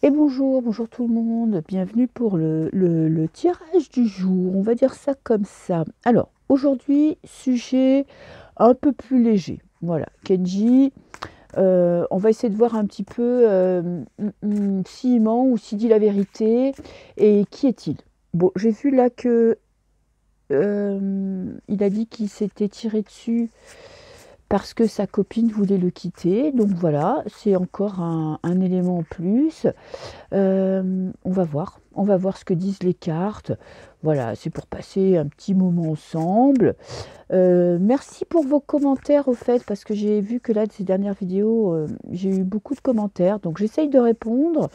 Et bonjour, bonjour tout le monde, bienvenue pour le tirage du jour, on va dire ça comme ça. Alors, aujourd'hui, sujet un peu plus léger. Voilà, Kenji, on va essayer de voir un petit peu s'il ment ou s'il dit la vérité, et qui est-il? Bon, j'ai vu là que il a dit qu'il s'était tiré dessus parce que sa copine voulait le quitter, donc voilà, c'est encore un élément en plus. On va voir ce que disent les cartes. Voilà, c'est pour passer un petit moment ensemble. Merci pour vos commentaires au fait, parce que j'ai vu que là, de ces dernières vidéos, j'ai eu beaucoup de commentaires, donc j'essaye de répondre.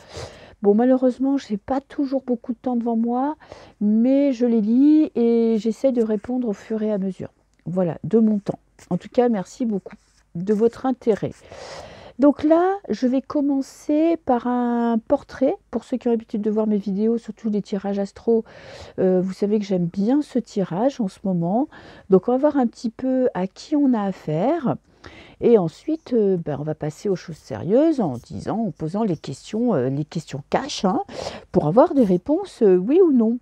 Bon, malheureusement, je n'ai pas toujours beaucoup de temps devant moi, mais je les lis et j'essaye de répondre au fur et à mesure. Voilà, de mon temps. En tout cas, merci beaucoup de votre intérêt. Donc là, je vais commencer par un portrait. Pour ceux qui ont l'habitude de voir mes vidéos, surtout les tirages astro, vous savez que j'aime bien ce tirage en ce moment. Donc on va voir un petit peu à qui on a affaire. Et ensuite, on va passer aux choses sérieuses en posant les questions cash, hein, pour avoir des réponses oui ou non.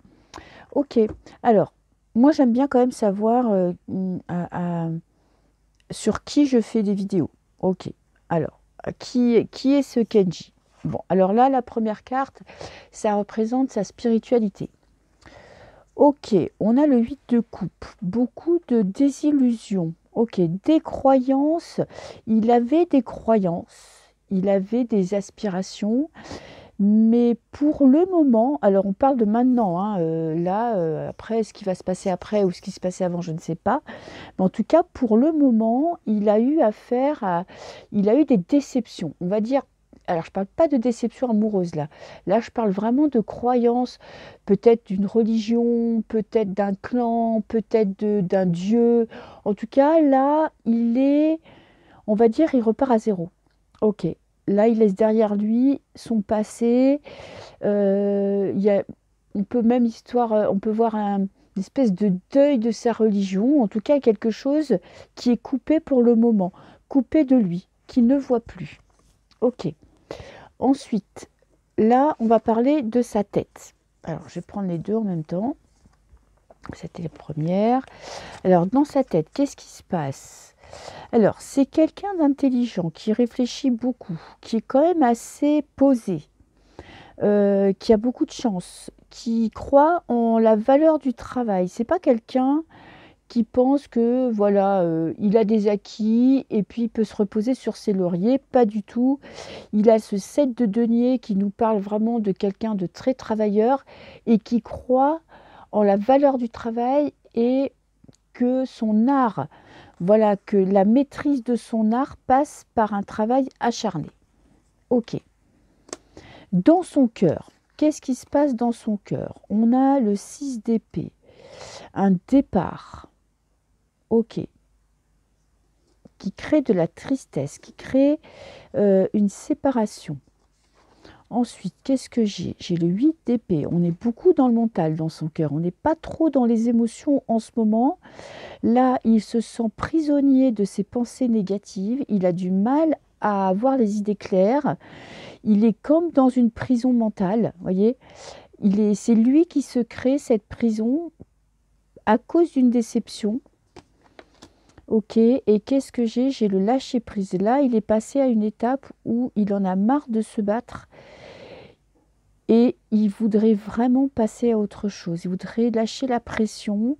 Ok, alors, moi j'aime bien quand même savoir sur qui je fais des vidéos. Ok, alors, qui est ce Kenji? Bon, alors là, la première carte, ça représente sa spiritualité. Ok, on a le 8 de coupe, beaucoup de désillusions. Ok, des croyances, il avait des croyances, il avait des aspirations, mais pour le moment, alors on parle de maintenant, hein, après, ce qui va se passer après ou ce qui se passait avant, je ne sais pas, mais en tout cas, pour le moment, il a eu des déceptions, on va dire. Alors, je ne parle pas de déception amoureuse là. Là, je parle vraiment de croyances, peut-être d'une religion, peut-être d'un clan, peut-être d'un dieu. En tout cas, là, on va dire, il repart à zéro. Ok. Là, il laisse derrière lui son passé. On peut même on peut voir une espèce de deuil de sa religion, en tout cas quelque chose qui est coupé pour le moment, coupé de lui, qu'il ne voit plus. Ok. Ensuite, là, on va parler de sa tête. Alors, je vais prendre les deux en même temps. C'était la première. Alors, dans sa tête, qu'est-ce qui se passe? Alors, c'est quelqu'un d'intelligent, qui réfléchit beaucoup, qui est quand même assez posé, qui a beaucoup de chance, qui croit en la valeur du travail. C'est pas quelqu'un qui pense que voilà, il a des acquis et puis il peut se reposer sur ses lauriers. Pas du tout. Il a ce 7 de denier qui nous parle vraiment de quelqu'un de très travailleur et qui croit en la valeur du travail et que son art, voilà, que la maîtrise de son art passe par un travail acharné. Ok. Dans son cœur, qu'est-ce qui se passe dans son cœur? On a le 6 d'épée, un départ, ok, qui crée de la tristesse, qui crée une séparation. Ensuite, qu'est-ce que j'ai? J'ai le 8 d'épée. On est beaucoup dans le mental, dans son cœur. On n'est pas trop dans les émotions en ce moment. Là, il se sent prisonnier de ses pensées négatives. Il a du mal à avoir les idées claires. Il est comme dans une prison mentale, voyez. C'est lui qui se crée cette prison à cause d'une déception. Ok, et qu'est-ce que j'ai? J'ai le lâcher-prise. Là, il est passé à une étape où il en a marre de se battre et il voudrait vraiment passer à autre chose. Il voudrait lâcher la pression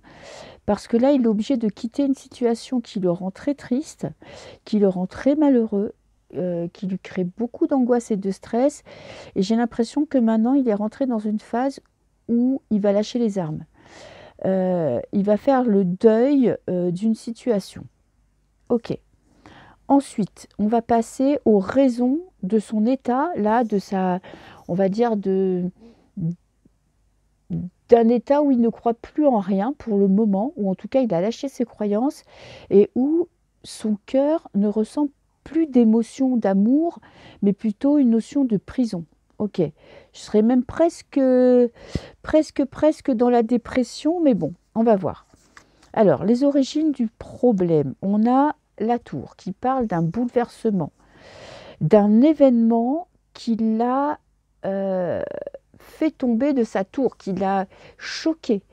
parce que là, il est obligé de quitter une situation qui le rend très triste, qui le rend très malheureux, qui lui crée beaucoup d'angoisse et de stress. Et j'ai l'impression que maintenant, il est rentré dans une phase où il va lâcher les armes. Il va faire le deuil d'une situation. Ok. Ensuite, on va passer aux raisons de son état, là, on va dire, d'un état où il ne croit plus en rien pour le moment, ou en tout cas, il a lâché ses croyances, et où son cœur ne ressent plus d'émotion d'amour, mais plutôt une notion de prison. Ok, je serais même presque dans la dépression, mais bon, on va voir. Alors, les origines du problème. On a la tour qui parle d'un bouleversement, d'un événement qui l'a fait tomber de sa tour, qui l'a choqué.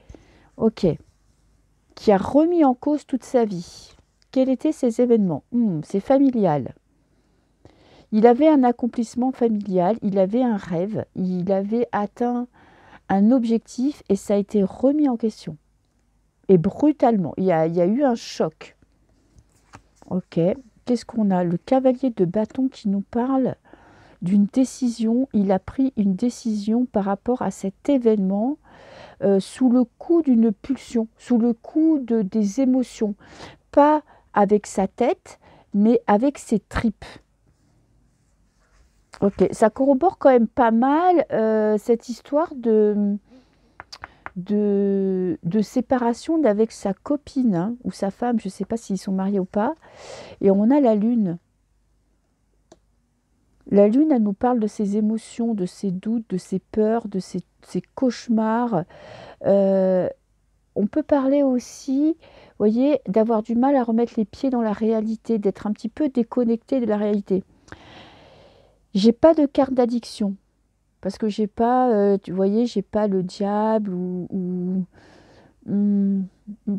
Ok. Qui a remis en cause toute sa vie. Quels étaient ces événements? C'est familial. Il avait un accomplissement familial, il avait un rêve, il avait atteint un objectif et ça a été remis en question. Et brutalement, il y a eu un choc. Ok, qu'est-ce qu'on a? Le cavalier de bâton qui nous parle d'une décision. Il a pris une décision par rapport à cet événement sous le coup d'une pulsion, sous le coup des émotions. Pas avec sa tête, mais avec ses tripes. Ok, ça corrobore quand même pas mal cette histoire de séparation d'avec sa copine hein, ou sa femme, je ne sais pas s'ils sont mariés ou pas. Et on a la lune. La lune, elle nous parle de ses émotions, de ses doutes, de ses peurs, de ses cauchemars. On peut parler aussi, vous voyez, d'avoir du mal à remettre les pieds dans la réalité, d'être un petit peu déconnecté de la réalité. J'ai pas de carte d'addiction. Parce que j'ai pas, vous voyez, j'ai pas le diable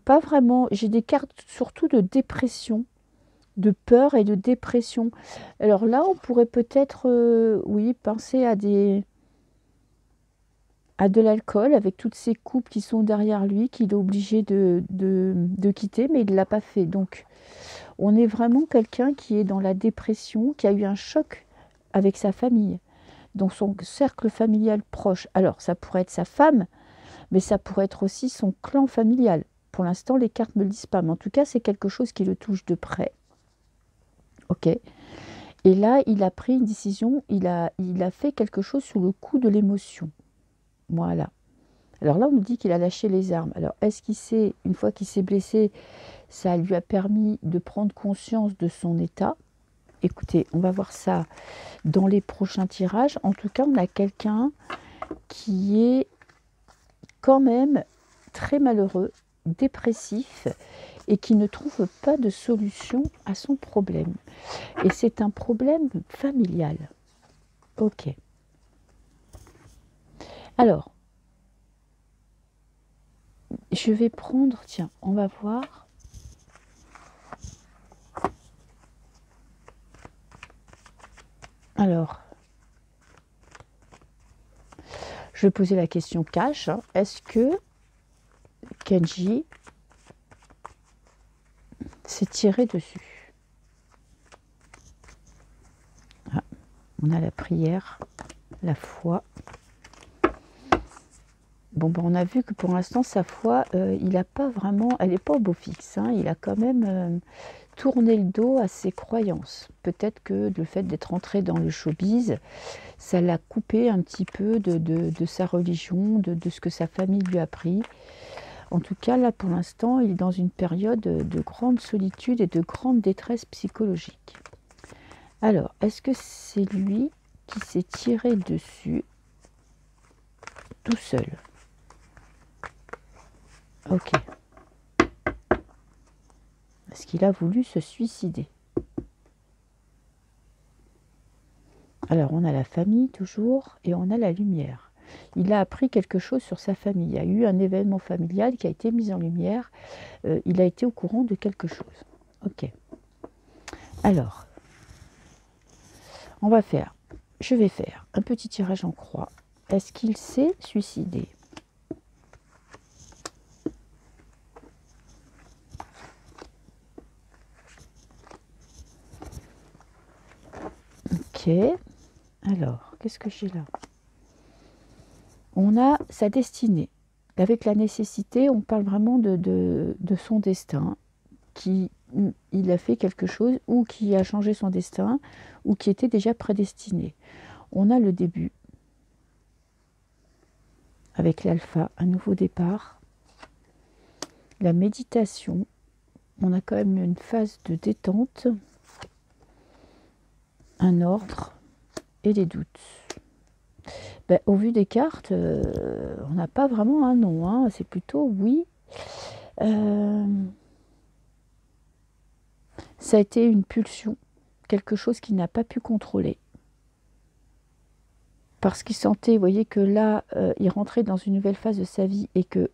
pas vraiment. J'ai des cartes surtout de dépression, de peur et de dépression. Alors là, on pourrait peut-être, oui, penser à de l'alcool avec toutes ces coupes qui sont derrière lui, qu'il est obligé de quitter, mais il ne l'a pas fait. Donc, on est vraiment quelqu'un qui est dans la dépression, qui a eu un choc avec sa famille, dans son cercle familial proche. Alors, ça pourrait être sa femme, mais ça pourrait être aussi son clan familial. Pour l'instant, les cartes ne me le disent pas, mais en tout cas, c'est quelque chose qui le touche de près. Ok. Et là, il a pris une décision, il a fait quelque chose sous le coup de l'émotion. Voilà. Alors là, on nous dit qu'il a lâché les armes. Alors, est-ce qu'il sait, une fois qu'il s'est blessé, ça lui a permis de prendre conscience de son état? Écoutez, on va voir ça dans les prochains tirages. En tout cas, on a quelqu'un qui est quand même très malheureux, dépressif et qui ne trouve pas de solution à son problème. Et c'est un problème familial. Ok. Alors, je vais prendre, tiens, on va voir. Alors, je vais poser la question cash. Hein. Est-ce que Kenji s'est tiré dessus? Ah, on a la prière, la foi. Bon, ben, on a vu que pour l'instant, sa foi, il n'a pas vraiment, elle n'est pas au beau fixe. Hein. Il a quand même tourné le dos à ses croyances. Peut-être que le fait d'être entré dans le showbiz, ça l'a coupé un petit peu de sa religion, de ce que sa famille lui a appris. En tout cas, là, pour l'instant, il est dans une période de grande solitude et de grande détresse psychologique. Alors, est-ce que c'est lui qui s'est tiré dessus tout seul? Ok. Est-ce qu'il a voulu se suicider? Alors, on a la famille toujours et on a la lumière. Il a appris quelque chose sur sa famille. Il y a eu un événement familial qui a été mis en lumière. Il a été au courant de quelque chose. Ok. Alors, je vais faire un petit tirage en croix. Est-ce qu'il s'est suicidé? Ok. Alors, qu'est-ce que j'ai là? On a sa destinée. Avec la nécessité, on parle vraiment de son destin, il a fait quelque chose ou qui a changé son destin ou qui était déjà prédestiné. On a le début avec l'alpha, un nouveau départ, la méditation, on a quand même une phase de détente, un ordre et les doutes. Ben, au vu des cartes, on n'a pas vraiment un non, hein, c'est plutôt oui. Ça a été une pulsion, quelque chose qu'il n'a pas pu contrôler. parce qu'il sentait, vous voyez que là, il rentrait dans une nouvelle phase de sa vie et que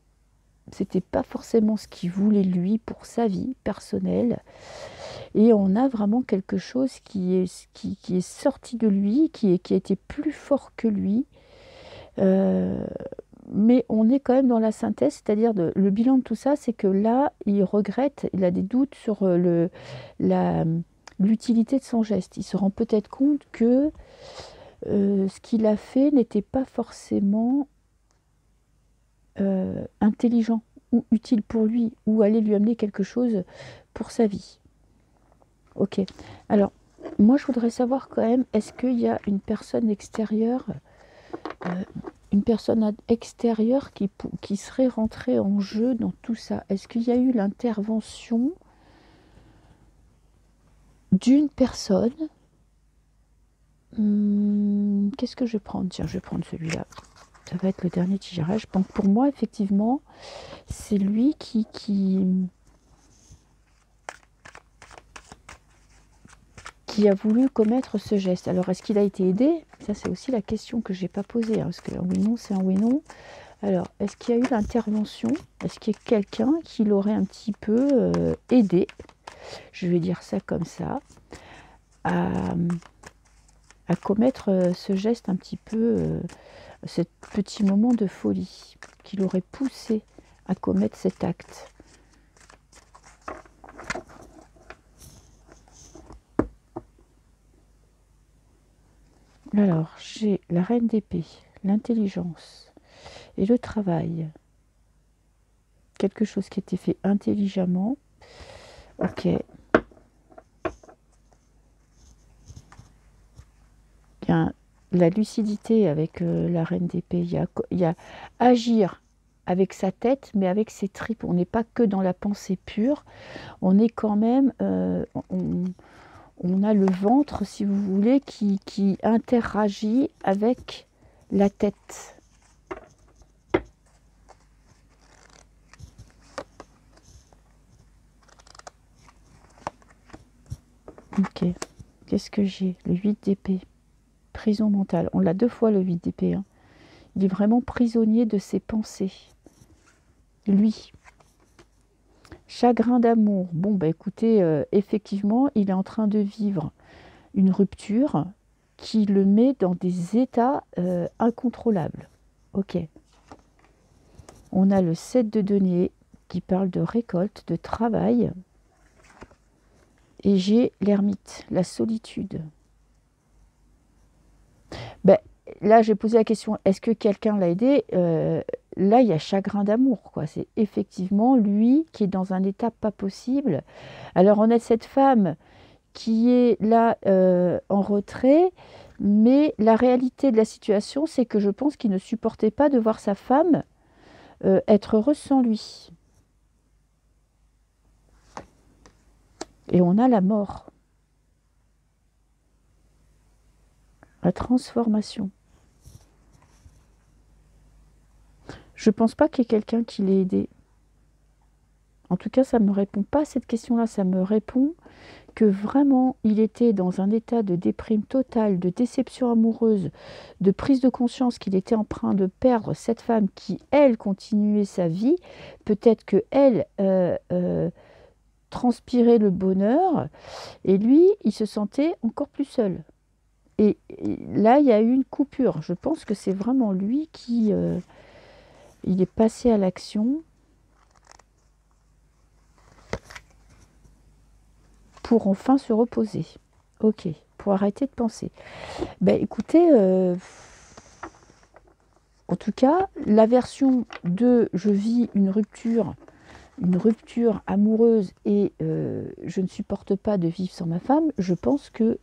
c'était pas forcément ce qu'il voulait lui pour sa vie personnelle. Et on a vraiment quelque chose qui est sorti de lui, qui a été plus fort que lui. Mais on est quand même dans la synthèse, c'est-à-dire le bilan de tout ça, c'est que là, il regrette, il a des doutes sur l'utilité de son geste. Il se rend peut-être compte que ce qu'il a fait n'était pas forcément intelligent ou utile pour lui, ou allait lui amener quelque chose pour sa vie. Ok. Alors, moi, je voudrais savoir quand même, est-ce qu'il y a une personne extérieure qui serait rentrée en jeu dans tout ça? Est-ce qu'il y a eu l'intervention d'une personne? Qu'est-ce que je vais prendre? Tiens, je vais prendre celui-là. Ça va être le dernier tirage. Donc pour moi, effectivement, c'est lui qui a voulu commettre ce geste. Alors, est-ce qu'il a été aidé? Ça, c'est aussi la question que je n'ai pas posée, hein, parce qu'un oui-non, c'est un oui-non. Alors, est-ce qu'il y a eu l'intervention? Est-ce qu'il y a quelqu'un qui l'aurait un petit peu aidé, je vais dire ça comme ça, à commettre ce geste un petit peu, ce petit moment de folie, qui l'aurait poussé à commettre cet acte? Alors, j'ai la reine d'épée, l'intelligence et le travail. Quelque chose qui a été fait intelligemment. Ok. Il y a la lucidité avec la reine d'épée. Il y a agir avec sa tête, mais avec ses tripes. On n'est pas que dans la pensée pure. On est quand même... on a le ventre, si vous voulez, qui interagit avec la tête. Ok. Qu'est-ce que j'ai? Le 8 d'épée. Prison mentale. On l'a 2 fois, le 8 d'épée. Hein. Il est vraiment prisonnier de ses pensées. Lui. Chagrin d'amour. Bon, bah écoutez, effectivement, il est en train de vivre une rupture qui le met dans des états incontrôlables. Ok. On a le 7 de denier qui parle de récolte, de travail. Et j'ai l'ermite, la solitude. Ben, là, j'ai posé la question, est-ce que quelqu'un l'a aidé? Là, il y a chagrin d'amour, quoi. C'est effectivement lui qui est dans un état pas possible. Alors, on a cette femme qui est là en retrait, mais la réalité de la situation, c'est que je pense qu'il ne supportait pas de voir sa femme être heureuse sans lui. Et on a la mort. La transformation. Je ne pense pas qu'il y ait quelqu'un qui l'ait aidé. En tout cas, ça ne me répond pas à cette question-là. Ça me répond que vraiment, il était dans un état de déprime totale, de déception amoureuse, de prise de conscience qu'il était en train de perdre cette femme qui, elle, continuait sa vie. Peut-être qu'elle transpirait le bonheur. Et lui, il se sentait encore plus seul. Et là, il y a eu une coupure. Je pense que c'est vraiment lui qui... il est passé à l'action pour enfin se reposer. Ok, pour arrêter de penser. Ben écoutez, en tout cas, la version de je vis une rupture amoureuse et je ne supporte pas de vivre sans ma femme, je pense que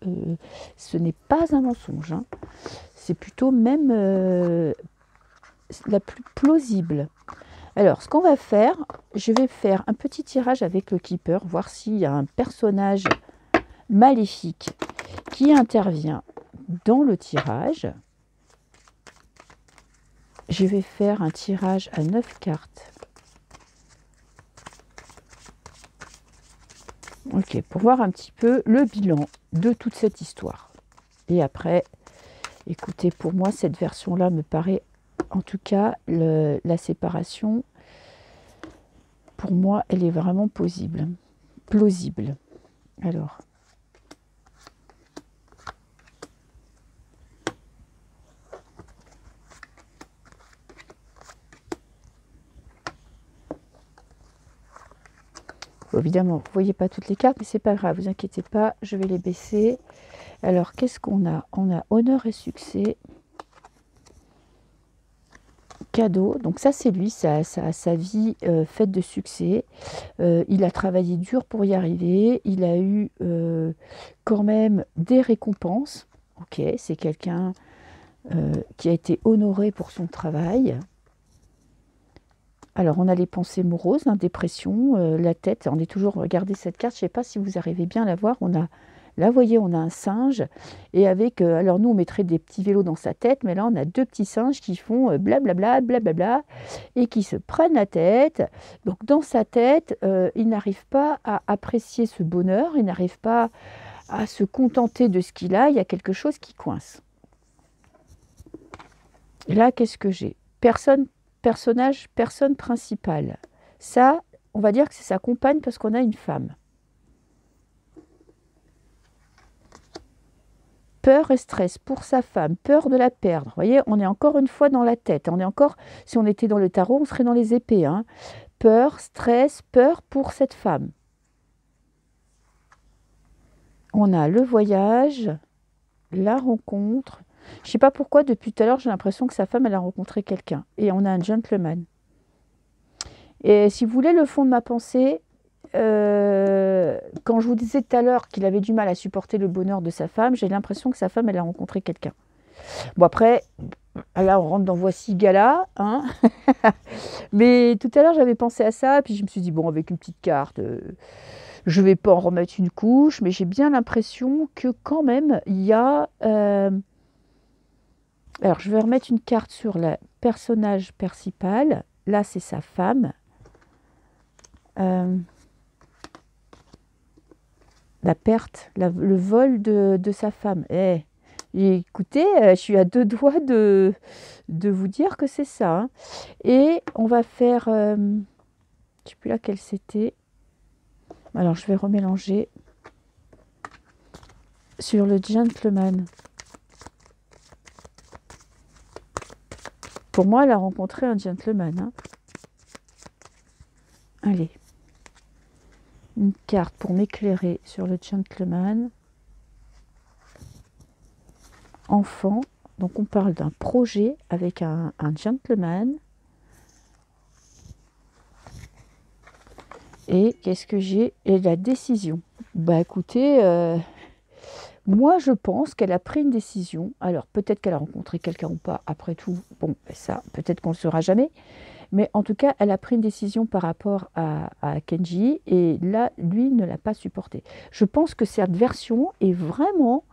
ce n'est pas un mensonge. Hein. C'est plutôt même la plus plausible. Alors, ce qu'on va faire, je vais faire un petit tirage avec le Keeper, voir s'il y a un personnage maléfique qui intervient dans le tirage. Je vais faire un tirage à 9 cartes. Ok, pour voir un petit peu le bilan de toute cette histoire. Et après, Écoutez, pour moi, cette version-là me paraît, en tout cas, la séparation, pour moi, elle est vraiment plausible. Alors, évidemment, vous ne voyez pas toutes les cartes, mais c'est pas grave, vous inquiétez pas, je vais les baisser. Alors, qu'est-ce qu'on a? On a honneur et succès. Cadeau, donc ça c'est lui, sa vie faite de succès. Il a travaillé dur pour y arriver, il a eu quand même des récompenses. Ok, c'est quelqu'un qui a été honoré pour son travail. Alors on a les pensées moroses, dépression, la tête, on est toujours, regardez cette carte, je ne sais pas si vous arrivez bien à la voir, on a, là vous voyez, on a un singe, et avec, alors nous on mettrait des petits vélos dans sa tête, mais là on a deux petits singes qui font blablabla, blablabla, et qui se prennent la tête. Donc dans sa tête, il n'arrive pas à apprécier ce bonheur, il n'arrive pas à se contenter de ce qu'il a, il y a quelque chose qui coince. Et là, qu'est-ce que j'ai? Personne principale. Ça, on va dire que c'est sa compagne parce qu'on a une femme. Peur et stress pour sa femme, peur de la perdre. Vous voyez, on est encore une fois dans la tête. On est encore, si on était dans le tarot, on serait dans les épées. Peur, stress, peur pour cette femme. On a le voyage, la rencontre. Je ne sais pas pourquoi, depuis tout à l'heure, j'ai l'impression que sa femme, elle a rencontré quelqu'un. Et on a un gentleman. Et si vous voulez le fond de ma pensée, quand je vous disais tout à l'heure qu'il avait du mal à supporter le bonheur de sa femme, j'ai l'impression que sa femme, elle a rencontré quelqu'un. Bon, après, là, on rentre dans Voici Gala. Mais tout à l'heure, j'avais pensé à ça, puis je me suis dit, bon, avec une petite carte, je ne vais pas en remettre une couche, mais j'ai bien l'impression que quand même, il y a... Alors, je vais remettre une carte sur le personnage principal. Là, c'est sa femme. La perte, le vol de sa femme. Écoutez, je suis à deux doigts de vous dire que c'est ça. Et on va faire... je ne sais plus laquelle c'était. Alors, je vais remélanger sur le gentleman. Pour moi, elle a rencontré un gentleman. Allez. Une carte pour m'éclairer sur le gentleman. Enfant. Donc, on parle d'un projet avec un gentleman. Et qu'est-ce que j'ai? Et la décision. Bah, écoutez... moi, je pense qu'elle a pris une décision. Alors, peut-être qu'elle a rencontré quelqu'un ou pas, après tout. Bon, ça, peut-être qu'on ne le saura jamais. Mais en tout cas, elle a pris une décision par rapport à Kenji. Et là, lui ne l'a pas supporté. Je pense que cette version est vraiment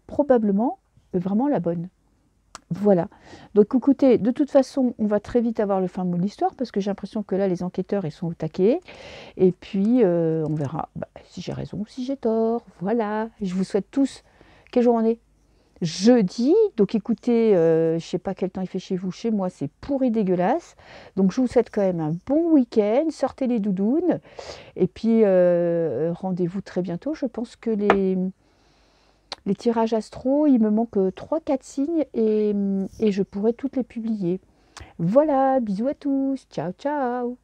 probablement vraiment la bonne. Voilà. Donc, écoutez, de toute façon, on va très vite avoir le fin mot de l'histoire parce que j'ai l'impression que là, les enquêteurs, ils sont au taquet. Et puis, on verra si j'ai raison ou si j'ai tort. Voilà. Je vous souhaite tous... Quel jour on est? Jeudi. Donc, écoutez, je ne sais pas quel temps il fait chez vous. Chez moi, c'est pourri dégueulasse. Donc, je vous souhaite quand même un bon week-end. Sortez les doudounes. Et puis, rendez-vous très bientôt. Je pense que les tirages astro, il me manque 3-4 signes et je pourrai toutes les publier. Voilà, bisous à tous, ciao ciao.